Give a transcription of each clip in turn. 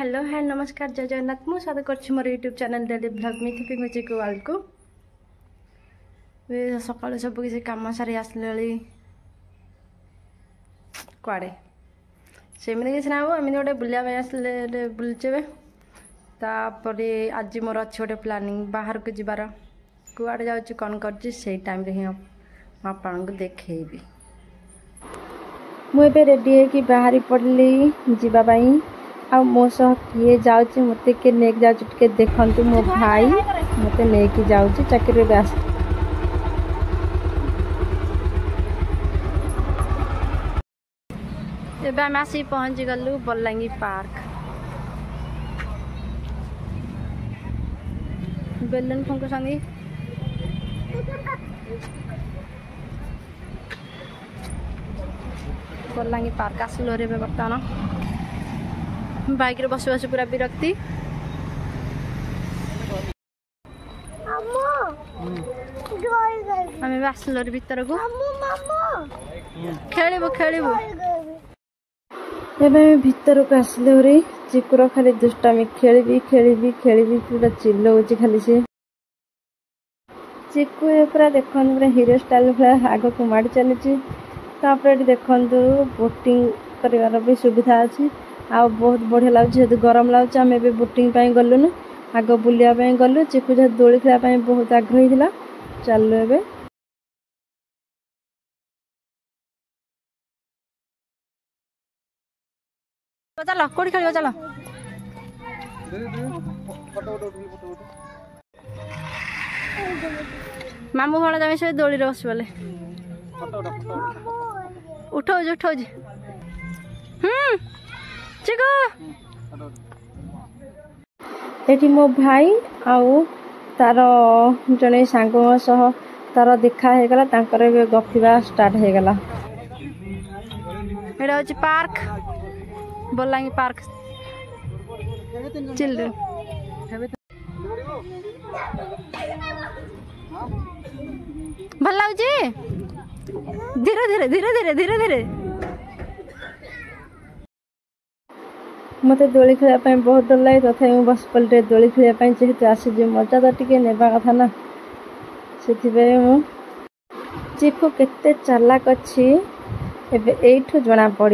hello hi नमस्कार जय जगन्नाथ मु स्वागत कर मोर यूट्यूब चैनल डेली ब्लॉग मिथिपी म्यूजिक वर्ल्ड को सकाल सब किसी कम सारी आसले कड़े सेमती किसी ना एमती गोटे बुलाया आसले बुलचे तापर आज मोर अच्छे गोटे प्लानिंग बाहर को जीवार कुआड़े जाऊँ कौन कर टाइम रे आपन को देखी मुझे रेडी है बाहरी पड़ली जीवाई आ मो सह किए जाऊँ मत किए नेक जाऊँ देखु मो भाई मत नहीं जाऊँ चाकरी भी आस एवं आसिक पहुँची गलु बलांगी पार्क बेलून फंक संगे बलांगी पार्क आसलो रे बर्तमान बाइक रे बस बस पूरा विरक्ति आम आसलो भीतर को खेलबू खेलबू एवं भीतर को आसलो रे चिकुर खाली दुष्टामी खेली खेली खेली पूरा चिल्लाऊँ खाली से चिकु पूरा देखो पूरा हीरो स्टाइल पूरा आग को माड़ी चली देखु बोटिंग कर भी सुविधा अच्छी आ बहुत बढ़िया लगे गरम लगे आम ए बोटिंग गलुन आग बुलाया गलु चिकु जब दोली खेलने बहुत आग्रही था चलो ए चलो कौटी खेल चलो मामू भाड़ा जमी सब दोली बस बोले उठाऊ उठाऊ चिकु एटी मो भाई आउ तार जड़े सांग सह तार देखा हो गला तांकर गपिबा स्टार्ट हो गला एटा होची पार्क बलांगी पार्क चिल्ड्रन भल लगे धीरे धीरे धीरे धीरे धीरे धीरे मत दोली खेलने बहुत डर लगे तथा बस पलटे दोली खेलने जेहेतु आसी मजा तो टी नेबा कथा ना से चिकु केते चालाक अच्छी एठू जना पड़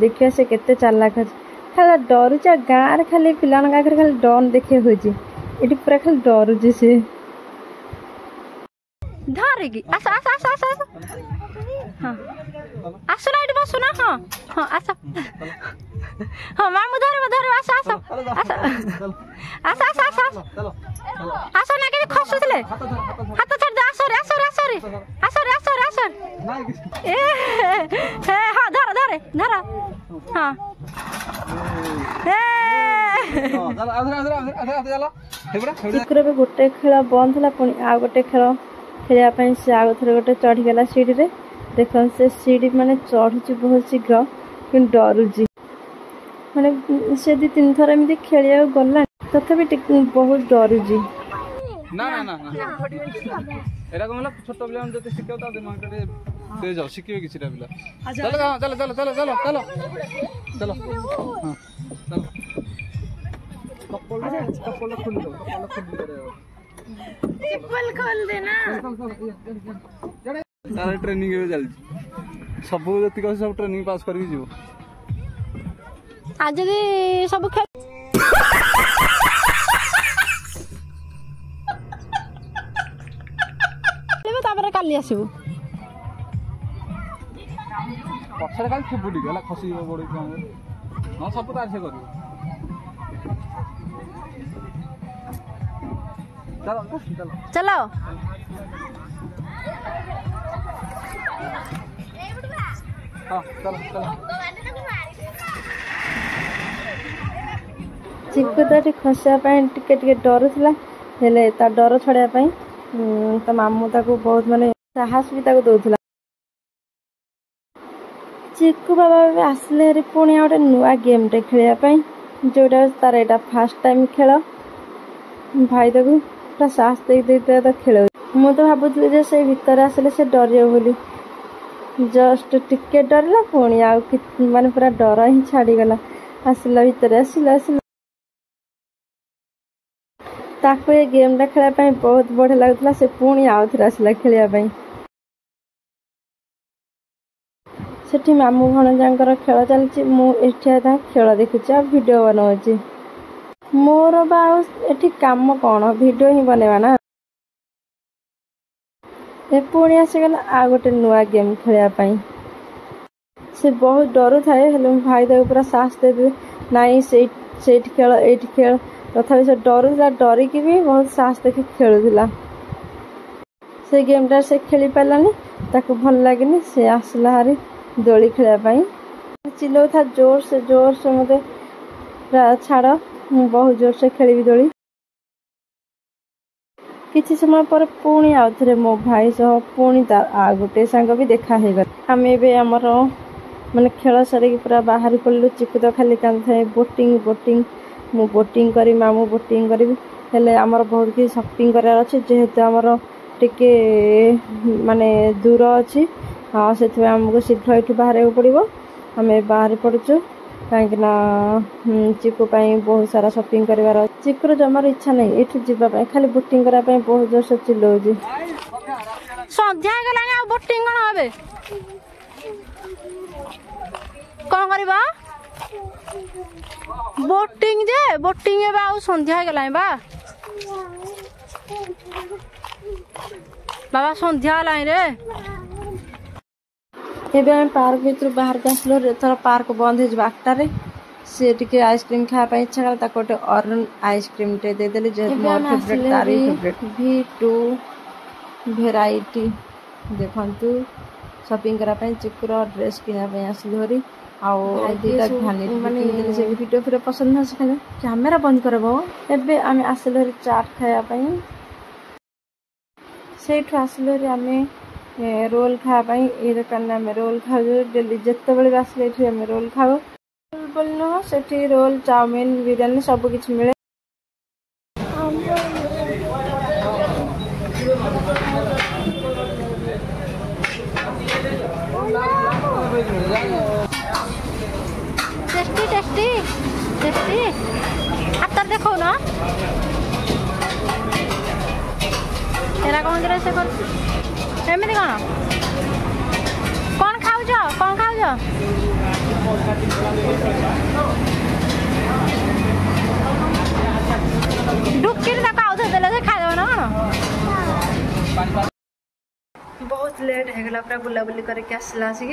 देखिए से केते चालाक अच्छी खाली डरुचा गाँव खाली पिला खाली डन देखे हुई ये पूरा खाली डरुची से धरिकी आस आस आस आस आस हाँ आसना ये बसुना हाँ हाँ आस हाँ मामू धर धर आस आस आस आस आस आस आस आस ना के खसुले हाथ छाड़ दे आस रे आस रे आस रे आस रे आस रे आस ए हे हाँ धर धर धर हाँ चिकुर भी गोटे खेल बंद था पुणी आ गोटे खेल खेलने से आग थे गोटे चढ़ीगला सीढ़ी रे देख से सीढ़ी माने चढ़ुची बहुत शीघ्र कि डरुची माने से दी तीन थर एमती खेलिया गला तथापि बहुत डरुची ना ना ना एरा कोला छोट पिला हम जते सिखाउ ता दिमाग रे दे जाओ सिखियो किछटा पिला चलो चलो चलो चलो चलो चलो चलो हां चलो कपल खोल दो चप्पल खोल देना तार ट्रेनिंग ए चल सब जति को सब ट्रेनिंग पास करके जीवो आज भी सब खेल तापर काली आसीबू पछरे काल फुबुडी गला खसी बड़ी काम न सब तार से करियो चलो चलो चलो हाँ चलो चलो चिकु तो खसा टे डर था डर छड़ाई तो मामू ताको बहुत माने साहस भी ताको दौला चिकु बाबा आसले पुणी गोटे नुआ गेम टे खेलने जोटा तार यहाँ फास्ट टाइम खेल भाई ताको पूरा साहस दे तो खेल मु तो भावुली से भीतर आसले से डर बोली जस्ट टिके डरला पुणी माने पूरा डर ही छाड़ीगला आसला भितर आसला आसला ताको ये गेम टा खेला बहुत बढ़िया लगुला से पुणी आउ थे आसला खेलिया सेठी मामू भणजांकर खेल चलती मुझे खेल देखुची आ वीडियो बनाऊँगी मोर बाठी काम कौन वीडियो ही बनेवा ना ए पुणी आसीगला आ गोटे नुआ गेम खेलने से बहुत डरू थाए भाई ताको पूरा साहस दे नाई से खेल ये खेल तथा से डरुला डरिकी भी बहुत साहस देखी खेलुला से गेमटा से खेली पारानी ताको भल लगे से आसला हारी दोली खेलने चिल्लाऊ था जोर से मते छाड़ मु बहुत जोर से खेली दोली किसी समय पर पुणी आउ थे मो भाई सह पुणी आ गोटे सांग भी देखा है आम एमर माने खेल सारिक पूरा बाहर पड़लु चिकु तो खाली कान थाए बोटिंग बोटिंग मु बोटिंग करी मामू बोटिंग करी हेले आमर बहुत किसी शॉपिंग करार अच्छे जेहेतु आमर टिके माने दूर अच्छी हाँ से आमको शीघ्र ये बाहर पड़ो आम बाहर पड़ुचु कहीं चिकु बहुत सारा शॉपिंग कर चिकुर जमार इच्छा नहीं ये जावाई खाली बोटिंग करने बहुत जोर से चिल्लाऊँ सन्ध्या बोटिंग कौन करवा बोटिंग जे बोटिंग सन्ध्या बा बाबा सन्ध्या रे एबे हम पार्क भीतर बाहर के आसलो थोड़ा पार्क बंद हो 8टारे से टिके आइसक्रीम खाया इच्छा कला ताको गोटे अरुण आइसक्रीम टे दे देली जे मोर फेवरेट तारी फेवरेट V2 वेराइटी देखंतु शॉपिंग करा चिकुर ड्रेस किना आसली हरी आउ दुटा भानी माने से वीडियो फिर पसंद है खाली कैमेरा बंद करबो एबे आमे आसलो हरी चाट खाया सेठु आसलो हरी आमे रोल खावा ये दुकान में रोल खाऊ डेली जिते बड़े आसले आम रोल खाऊ बोल से रोल चाउमिन बिरियानी सब किछ मिले टेस्टी टेस्टी टेस्टी हाथ देखो ना तेरा कौन करे से कर एमती कौन खाऊज डुक्की देले खादेव ना कौन बहुत लेट होगला पूरा बुलाबुली करके आसला आसिक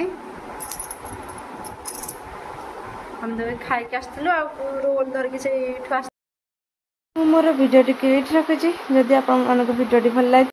हम तो खाई आसलु रोल धरिकी से मोर भिडियो टी रखुची जदि आप भिडियो भल लगे